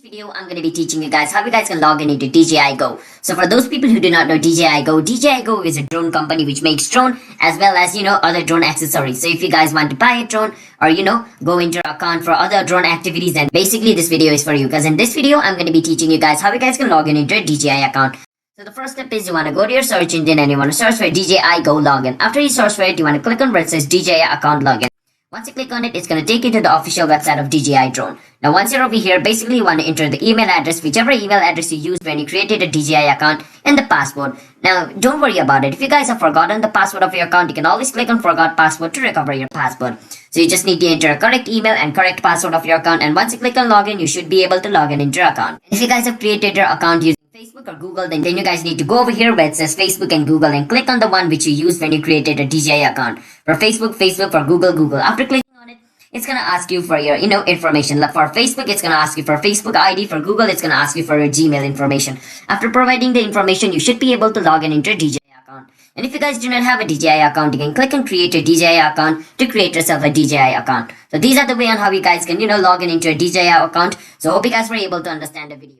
video, I'm going to be teaching you guys how you guys can log in into DJI Go. So for those people who do not know DJI Go is a drone company which makes drone as well as, other drone accessories. So if you guys want to buy a drone or, go into your account for other drone activities, then basically this video is for you. Because in this video, I'm going to be teaching you guys how you guys can log in into a DJI account. So the first step is you want to go to your search engine and you want to search for DJI Go login. After you search for it, you want to click on where it says DJI account login. Once you click on it, it's going to take you to the official website of DJI Drone. Now, once you're over here, basically you want to enter the email address, whichever email address you used when you created a DJI account, and the password. Now, don't worry about it. If you guys have forgotten the password of your account, you can always click on forgot password to recover your password. So you just need to enter a correct email and correct password of your account, and once you click on login, you should be able to log in into your account. If you guys have created your account using Facebook or Google, then you guys need to go over here where it says Facebook and Google and click on the one which you used when you created a DJI account. For Facebook, for Google. After clicking on it, it's going to ask you for your, information. Like for Facebook, it's going to ask you for Facebook ID. For Google, it's going to ask you for your Gmail information. After providing the information, you should be able to log in into a DJI account. And if you guys do not have a DJI account, you can click on create a DJI account to create yourself a DJI account. So these are the way on how you guys can, log in into a DJI account. So hope you guys were able to understand the video.